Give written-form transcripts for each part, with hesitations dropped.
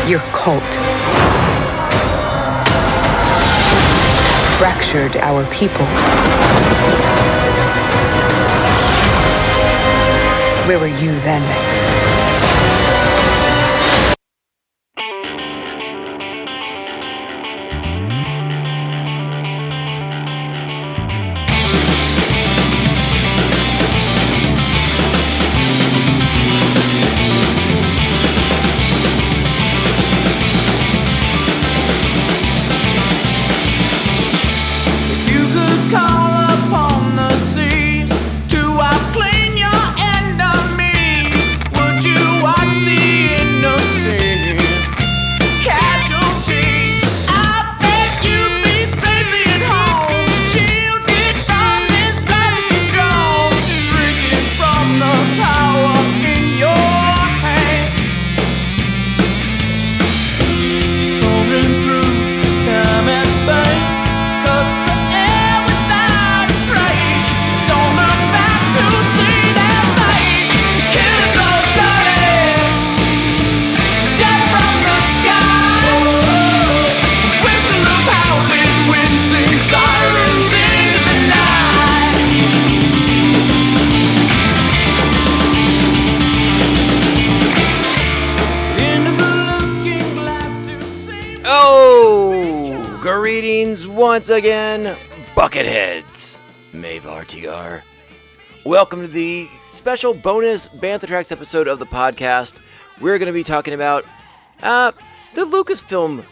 Your cult fractured our people. Where were you then? Once again, Bucketheads, Mavar TR. Welcome to the special bonus Bantha Tracks episode of the podcast. We're going to be talking about the Lucasfilm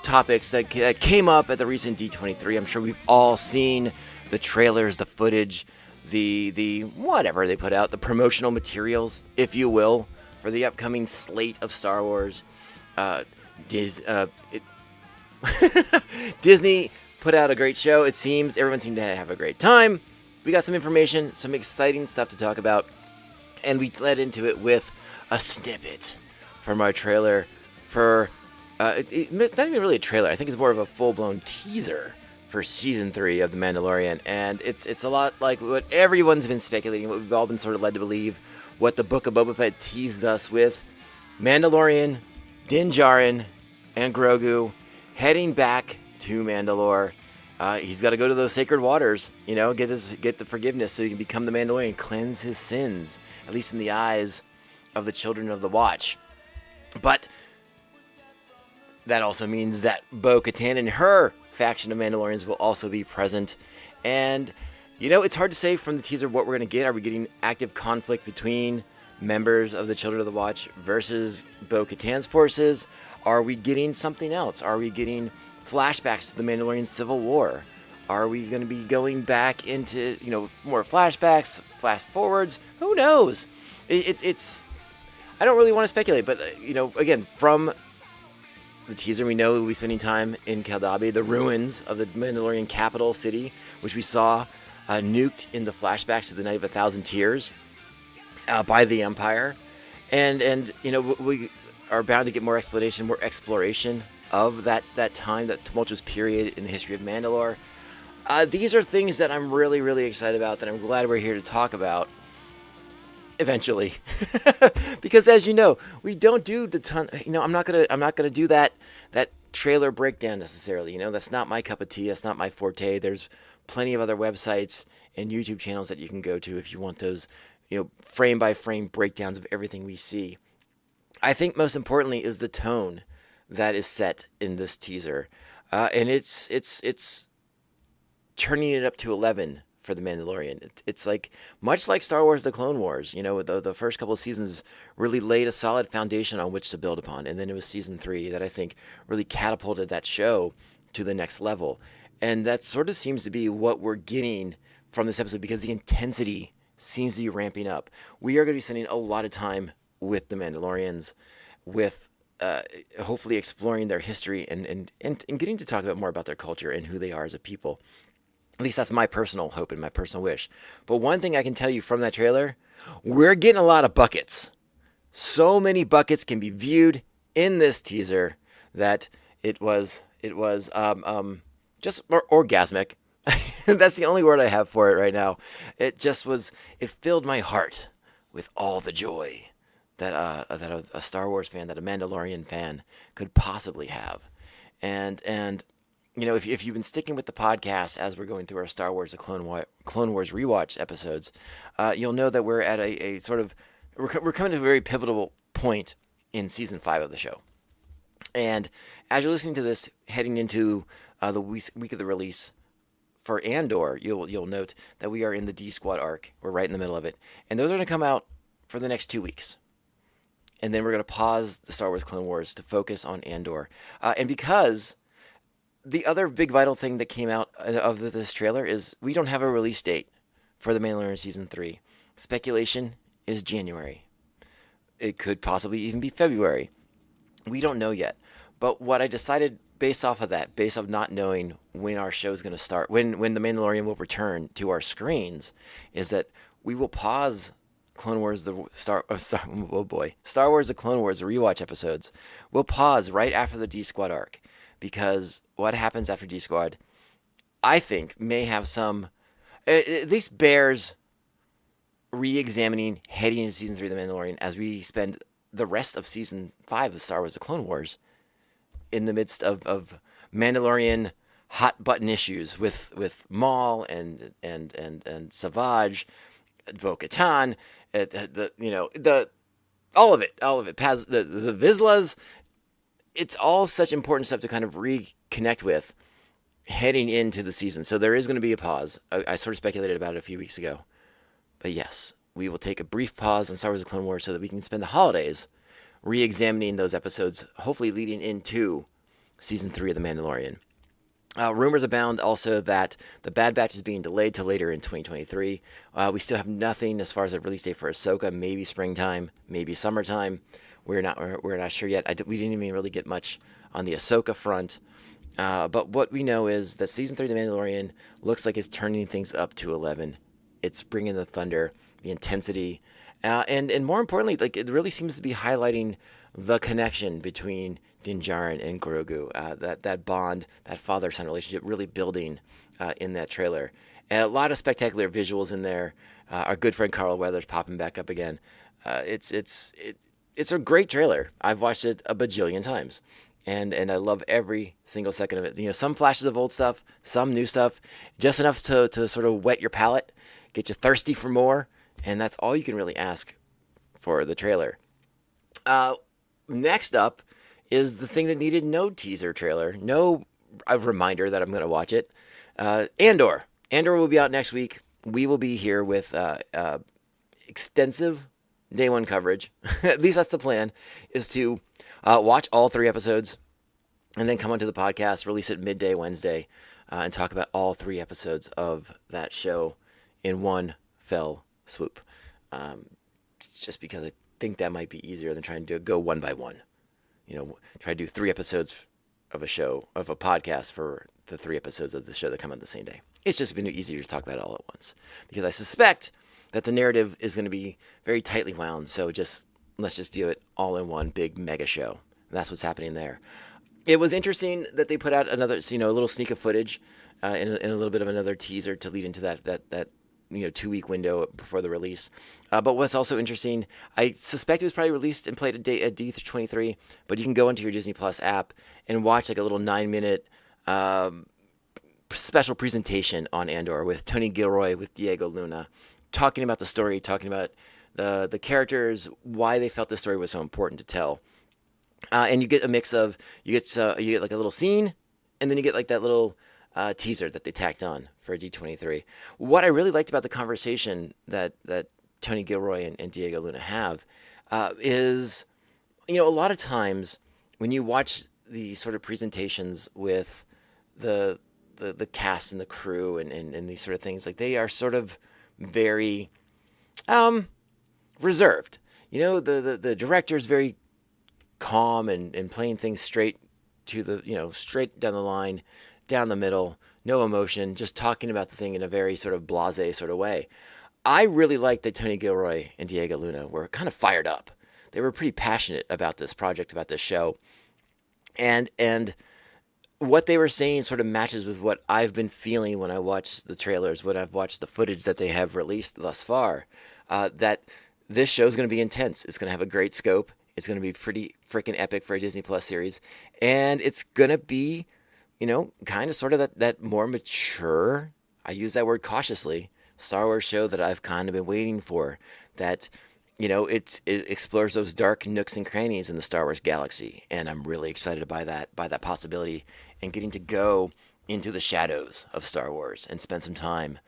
topics that came up at the recent D23. I'm sure we've all seen the trailers, the footage, the whatever they put out, the promotional materials, if you will, for the upcoming slate of Star Wars. Disney put out a great show. It seems everyone seemed to have a great time. We got some information, some exciting stuff to talk about, and we led into it with a snippet from our trailer for not even really a trailer. I think it's more of a full-blown teaser for season 3 of The Mandalorian, and it's a lot like what everyone's been speculating, what we've all been sort of led to believe, what the Book of Boba Fett teased us with. Mandalorian, Din Djarin, and Grogu heading back to Mandalore. He's got to go to those sacred waters, get the forgiveness so he can become the Mandalorian, cleanse his sins, at least in the eyes of the children of the Watch. But that also means that Bo-Katan and her faction of Mandalorians will also be present. And, it's hard to say from the teaser what we're going to get. Are we getting active conflict between members of the Children of the Watch versus Bo-Katan's forces? Are we getting something else? Are we getting flashbacks to the Mandalorian Civil War? Are we going to be going back into, more flashbacks, flash forwards? Who knows? It's I don't really want to speculate, but, again, from the teaser, we know we'll be spending time in Kaldabi, the ruins of the Mandalorian capital city, which we saw nuked in the flashbacks to the Night of 1,000 Tears by the Empire. And we are bound to get more explanation, more exploration of that time, that tumultuous period in the history of Mandalore. These are things that I'm really, really excited about, that I'm glad we're here to talk about eventually. Because as you know, we don't do the ton, I'm not gonna do that trailer breakdown necessarily. That's not my cup of tea, that's not my forte. There's plenty of other websites and YouTube channels that you can go to if you want those, frame by frame breakdowns of everything we see. I think most importantly is the tone that is set in this teaser, and it's turning it up to 11 for the Mandalorian. It's like much like Star Wars: The Clone Wars. The first couple of seasons really laid a solid foundation on which to build upon, and then it was season 3 that I think really catapulted that show to the next level, and that sort of seems to be what we're getting from this episode, because the intensity seems to be ramping up. We are going to be spending a lot of time with the Mandalorians, with hopefully exploring their history and getting to talk about more about their culture and who they are as a people. At least that's my personal hope and my personal wish. But one thing I can tell you from that trailer, we're getting a lot of buckets. So many buckets can be viewed in this teaser that it was just orgasmic. That's the only word I have for it right now. It filled my heart with all the joy that a Star Wars fan, that a Mandalorian fan could possibly have. And you know, if you've been sticking with the podcast as we're going through our Star Wars: The Clone Wars rewatch episodes, you'll know that we're at a sort of we're coming to a very pivotal point in season 5 of the show. And as you're listening to this, heading into the week of the release for Andor, you'll note that we are in the D Squad arc. We're right in the middle of it, and those are going to come out for the next 2 weeks. And then we're going to pause the Star Wars Clone Wars to focus on Andor. And because the other big vital thing that came out of this trailer is we don't have a release date for The Mandalorian Season 3. Speculation is January. It could possibly even be February. We don't know yet. But what I decided based off of that, based off not knowing when our show is going to start, when The Mandalorian will return to our screens, is that we will pause Clone Wars, Star Wars: The Clone Wars, the rewatch episodes. We'll pause right after the D Squad arc, because what happens after D Squad, I think, may have some, at least bears re-examining heading into season 3 of The Mandalorian as we spend the rest of season 5 of Star Wars: The Clone Wars in the midst of Mandalorian hot button issues with Maul and Savage, Bo-Katan, all of it, the Vizslas. It's all such important stuff to kind of reconnect with heading into the season. So there is going to be a pause. I sort of speculated about it a few weeks ago. But yes, we will take a brief pause on Star Wars: The Clone Wars so that we can spend the holidays re-examining those episodes, hopefully leading into season 3 of The Mandalorian. Rumors abound also that the Bad Batch is being delayed to later in 2023. We still have nothing as far as a release date for Ahsoka. Maybe springtime, maybe summertime. We're not sure yet. We didn't even really get much on the Ahsoka front. But what we know is that season 3 of The Mandalorian looks like it's turning things up to 11. It's bringing the thunder, the intensity, and more importantly, like, it really seems to be highlighting the connection between Din Djarin and Grogu. That bond, that father-son relationship, really building in that trailer. And a lot of spectacular visuals in there. Our good friend Carl Weathers popping back up again. It's a great trailer. I've watched it a bajillion times. And I love every single second of it. You know, some flashes of old stuff, some new stuff, just enough to sort of wet your palate, get you thirsty for more, and that's all you can really ask for the trailer. Next up is the thing that needed no teaser trailer, no reminder that I'm going to watch it. Andor. Andor will be out next week. We will be here with extensive day one coverage. At least that's the plan, is to watch all 3 episodes and then come onto the podcast, release it midday Wednesday, and talk about all 3 episodes of that show in one fell swoop. Just because I think that might be easier than trying to go one by one. You know, try to do 3 episodes of a show, of a podcast for the 3 episodes of the show that come out the same day. It's just been easier to talk about it all at once, because I suspect that the narrative is going to be very tightly wound. So let's just do it all in one big mega show. And that's what's happening there. It was interesting that they put out another, a little sneak of footage and a little bit of another teaser to lead into that 2-week window before the release. But what's also interesting, I suspect it was probably released and played at D23, but you can go into your Disney Plus app and watch like a little 9-minute special presentation on Andor with Tony Gilroy, with Diego Luna, talking about the story, talking about the characters, why they felt the story was so important to tell. And you get a mix of, you get like a little scene, and then you get like that little teaser that they tacked on for D23. What I really liked about the conversation that Tony Gilroy and Diego Luna have is, a lot of times when you watch the sort of presentations with the cast and the crew and these sort of things, like, they are sort of very reserved. The director is very calm and playing things straight to the, straight down the line, down the middle, no emotion, just talking about the thing in a very sort of blasé sort of way. I really liked that Tony Gilroy and Diego Luna were kind of fired up. They were pretty passionate about this project, about this show. And what they were saying sort of matches with what I've been feeling when I watch the trailers, when I've watched the footage that they have released thus far, that this show's going to be intense. It's going to have a great scope. It's going to be pretty freaking epic for a Disney Plus series. And it's going to be, kind of sort of that more mature, I use that word cautiously, Star Wars show that I've kind of been waiting for. That, it explores those dark nooks and crannies in the Star Wars galaxy. And I'm really excited by that possibility and getting to go into the shadows of Star Wars and spend some time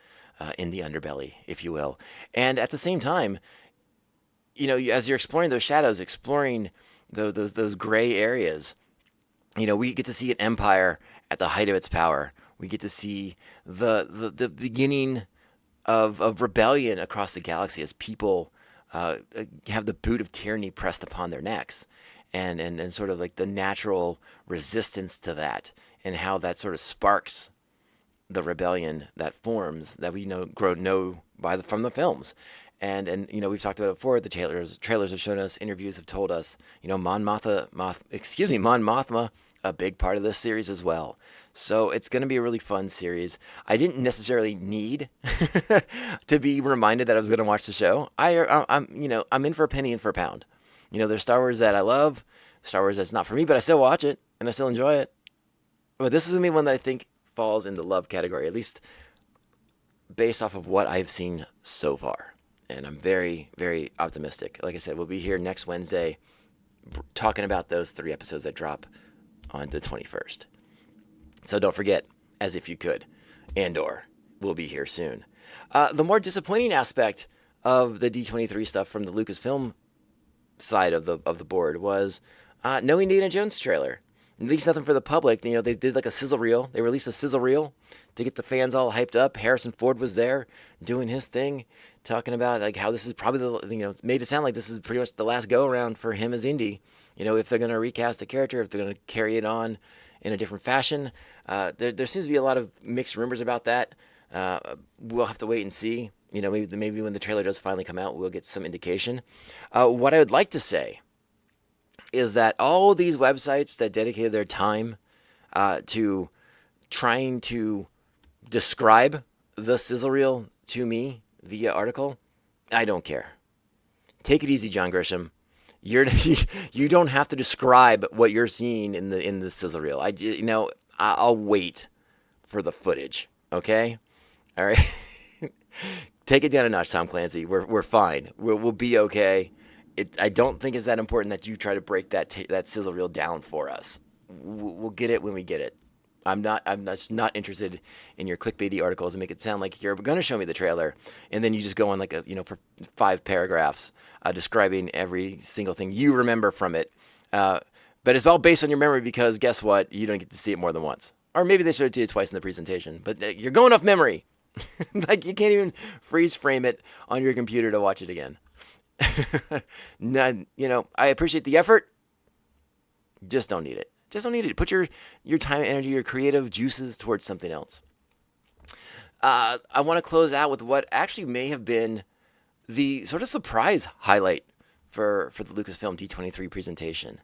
in the underbelly, if you will. And at the same time, as you're exploring those shadows, exploring those gray areas, we get to see an empire at the height of its power. We get to see the beginning of rebellion across the galaxy as people have the boot of tyranny pressed upon their necks, and sort of like the natural resistance to that, and how that sort of sparks the rebellion that forms that we know from the films. And we've talked about it before. The trailers have shown us, interviews have told us, Mon Mothma, a big part of this series as well. So it's going to be a really fun series. I didn't necessarily need to be reminded that I was going to watch the show. I'm in for a penny and for a pound. There's Star Wars that I love, Star Wars that's not for me, but I still watch it and I still enjoy it. But this is going to be one that I think falls in the love category, at least based off of what I've seen so far. And I'm very, very optimistic. Like I said, we'll be here next Wednesday talking about those 3 episodes that drop on the 21st. So don't forget, as if you could, Andor will be here soon. The more disappointing aspect of the D23 stuff from the Lucasfilm side of the board was no Indiana Jones trailer. At least nothing for the public. They did like a sizzle reel. They released a sizzle reel to get the fans all hyped up. Harrison Ford was there doing his thing, talking about like how this is probably it's made it sound like this is pretty much the last go around for him as Indy. If they're going to recast the character, if they're going to carry it on in a different fashion. There seems to be a lot of mixed rumors about that. We'll have to wait and see. Maybe when the trailer does finally come out, we'll get some indication. What I would like to say is that all these websites that dedicated their time to trying to describe the sizzle reel to me via article, I don't care. Take it easy, John Grisham. You don't have to describe what you're seeing in the sizzle reel. I'll wait for the footage. Okay, all right. Take it down a notch, Tom Clancy. We're fine. We'll be okay. I don't think it's that important that you try to break that sizzle reel down for us. We'll get it when we get it. I'm just not interested in your clickbaity articles and make it sound like you're going to show me the trailer, and then you just go on like for 5 paragraphs describing every single thing you remember from it. But it's all based on your memory because guess what? You don't get to see it more than once. Or maybe they should have did it twice in the presentation. But you're going off memory. Like you can't even freeze frame it on your computer to watch it again. I appreciate the effort. Just don't need it. Just don't need it. Put your time, energy, your creative juices towards something else. I want to close out with what actually may have been the sort of surprise highlight for the Lucasfilm D23 presentation.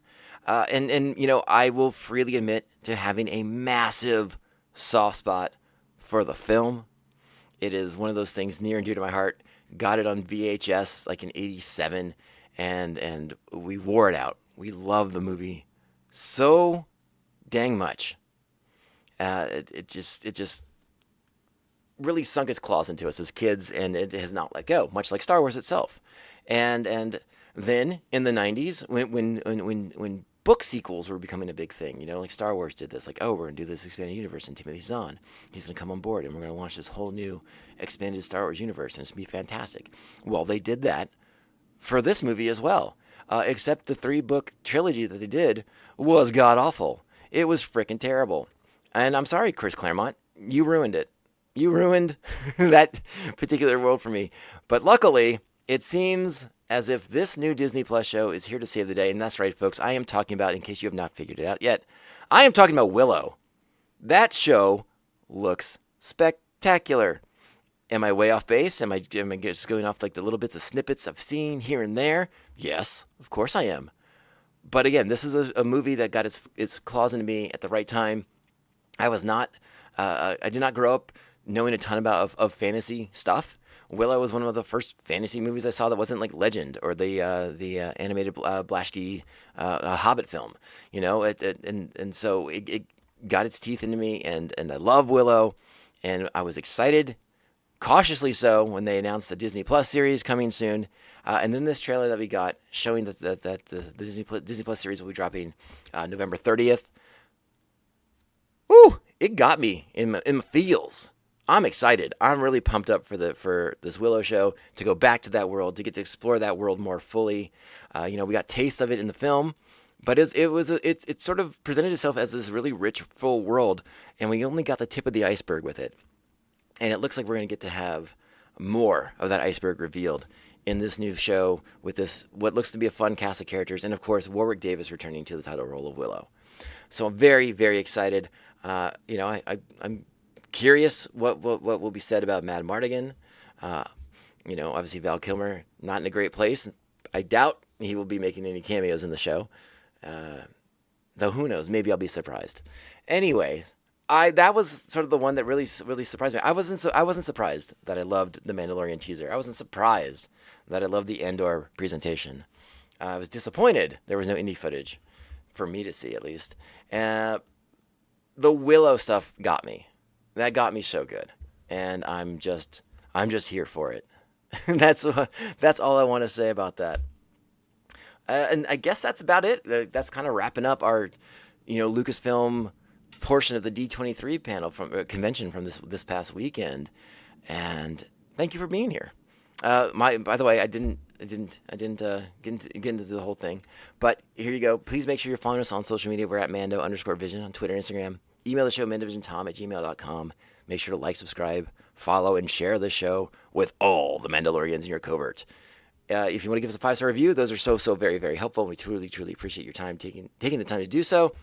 I will freely admit to having a massive soft spot for the film. It is one of those things near and dear to my heart. Got it on VHS like in '87, and we wore it out. We love the movie so dang much. It just really sunk its claws into us as kids, and it has not let go, much like Star Wars itself. And then in the '90s, when book sequels were becoming a big thing, like Star Wars did this, like, oh, we're gonna do this expanded universe, and Timothy Zahn, he's gonna come on board, and we're gonna launch this whole new expanded Star Wars universe, and it's gonna be fantastic. Well, they did that for this movie as well, except the 3-book trilogy that they did was god awful. It was freaking terrible, and I'm sorry, Chris Claremont, you ruined it. You ruined that particular world for me. But luckily, it seems as if this new Disney Plus show is here to save the day. And that's right, folks. I am talking about, in case you have not figured it out yet, I am talking about Willow. That show looks spectacular. Am I way off base? Am I just going off like the little bits of snippets I've seen here and there? Yes, of course I am. But again, this is a movie that got its claws into me at the right time. I did not grow up knowing a ton about of fantasy stuff. Willow was one of the first fantasy movies I saw that wasn't like Legend or the animated Blaschke Hobbit film. And so it got its teeth into me, and I love Willow, and I was excited, cautiously so, when they announced the Disney Plus series coming soon. And then this trailer that we got showing that the Disney Plus series will be dropping November 30th. Woo! It got me in my feels. I'm excited. I'm really pumped up for this Willow show, to go back to that world, to get to explore that world more fully. We got taste of it in the film, but it sort of presented itself as this really rich, full world, and we only got the tip of the iceberg with it. And it looks like we're going to get to have more of that iceberg revealed in this new show with this, what looks to be a fun cast of characters, and of course Warwick Davis returning to the title role of Willow. So I'm very, very excited. I'm curious what will be said about Mad Mardigan. Obviously Val Kilmer not in a great place. I doubt he will be making any cameos in the show. Though who knows? Maybe I'll be surprised. Anyways, that was sort of the one that really surprised me. I wasn't surprised that I loved the Mandalorian teaser. I wasn't surprised that I loved the Andor presentation. I was disappointed there was no indie footage for me to see, at least. The Willow stuff got me. That got me so good, and I'm just here for it. That's all I want to say about that. And I guess that's about it. That's kind of wrapping up our, Lucasfilm portion of the D23 panel convention from this past weekend. And thank you for being here. By the way, I didn't get into the whole thing, but here you go. Please make sure you're following us on social media. We're at Mando_Vision on Twitter and Instagram. Email the show, mandovisiontom@gmail.com. Make sure to like, subscribe, follow, and share the show with all the Mandalorians in your covert. If you want to give us a 5-star review, those are so very, very helpful. We truly, truly appreciate your time taking the time to do so.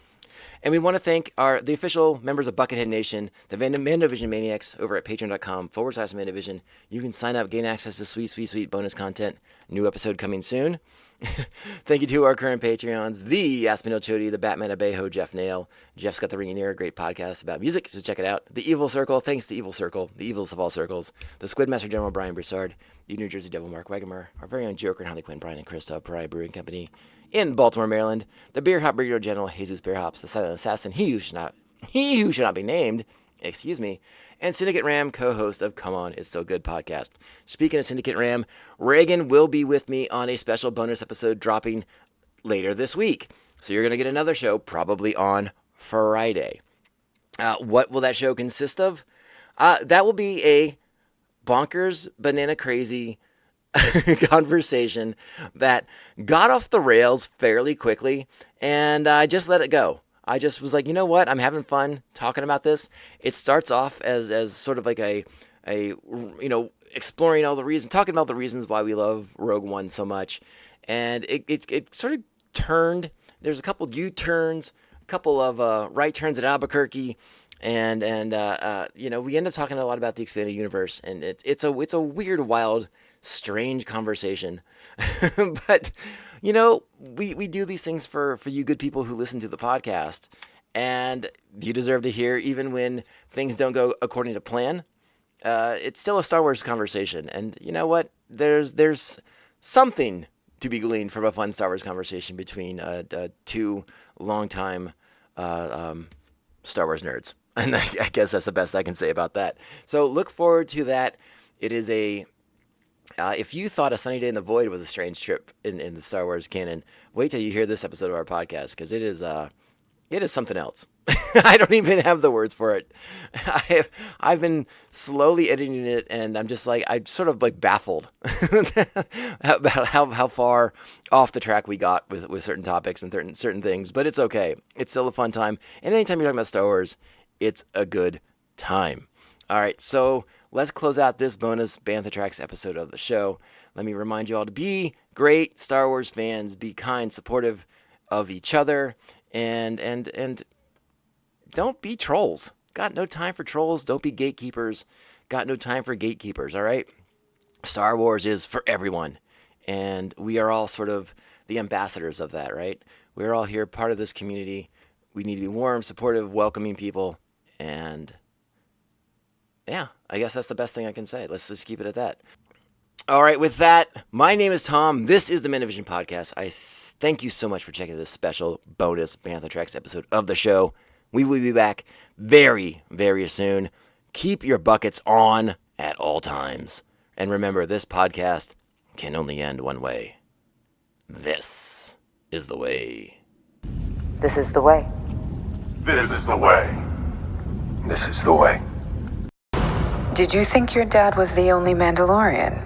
And we want to thank the official members of Buckethead Nation, the Mandovision Maniacs, over at patreon.com/Mandovision. You can sign up, gain access to sweet bonus content. New episode coming soon. Thank you to our current Patreons, the Aspinall Chody, the Batman Abejo, Jeff Nail. Jeff's got the Ring in Ear, a great podcast about music, so check it out. The Evil Circle, thanks to Evil Circle, the evilest of all circles. The Squidmaster General Brian Broussard, the New Jersey Devil Mark Wegemer, our very own Joker and Harley Quinn, Brian and Krista, Pariah Brewing Company in Baltimore, Maryland. The Beer Hop Brigadier General, Jesus Beer Hops, the Silent Assassin, he who should not be named, and Syndicate Ram, co-host of Come On, It's So Good podcast. Speaking of Syndicate Ram, Reagan will be with me on a special bonus episode dropping later this week. So you're going to get another show probably on Friday. What will that show consist of? That will be a bonkers, banana crazy conversation that got off the rails fairly quickly, and I just let it go. I just was like, you know what? I'm having fun talking about this. It starts off as sort of like a exploring all the reasons, talking about the reasons why we love Rogue One so much, and it sort of turned. There's a couple U-turns, a couple of right turns at Albuquerque, and we end up talking a lot about the expanded universe, and it's a weird, wild, strange conversation. But we do these things for you good people who listen to the podcast, and you deserve to hear, even when things don't go according to plan. It's still a Star Wars conversation, and you know what? There's something to be gleaned from a fun Star Wars conversation between two longtime Star Wars nerds, and I guess that's the best I can say about that. So look forward to that. It is if you thought A Sunny Day in the Void was a strange trip in the Star Wars canon, wait till you hear this episode of our podcast, because it is something else. I don't even have the words for it. I've been slowly editing it, and I'm sort of baffled about how far off the track we got with certain topics and certain things. But it's okay. It's still a fun time. And anytime you're talking about Star Wars, it's a good time. All right, so let's close out this bonus Bantha Tracks episode of the show. Let me remind you all to be great Star Wars fans, be kind, supportive of each other, and don't be trolls. Got no time for trolls. Don't be gatekeepers. Got no time for gatekeepers, all right? Star Wars is for everyone, and we are all sort of the ambassadors of that, right? We're all here, part of this community. We need to be warm, supportive, welcoming people, and yeah, I guess that's the best thing I can say. Let's just keep it at that. All right, with that, my name is Tom. This is the Mandovision Podcast. I thank you so much for checking this special bonus Bantha Tracks episode of the show. We will be back very, very soon. Keep your buckets on at all times. And remember, this podcast can only end one way. This is the way. This is the way. This is the way. This is the way. Did you think your dad was the only Mandalorian?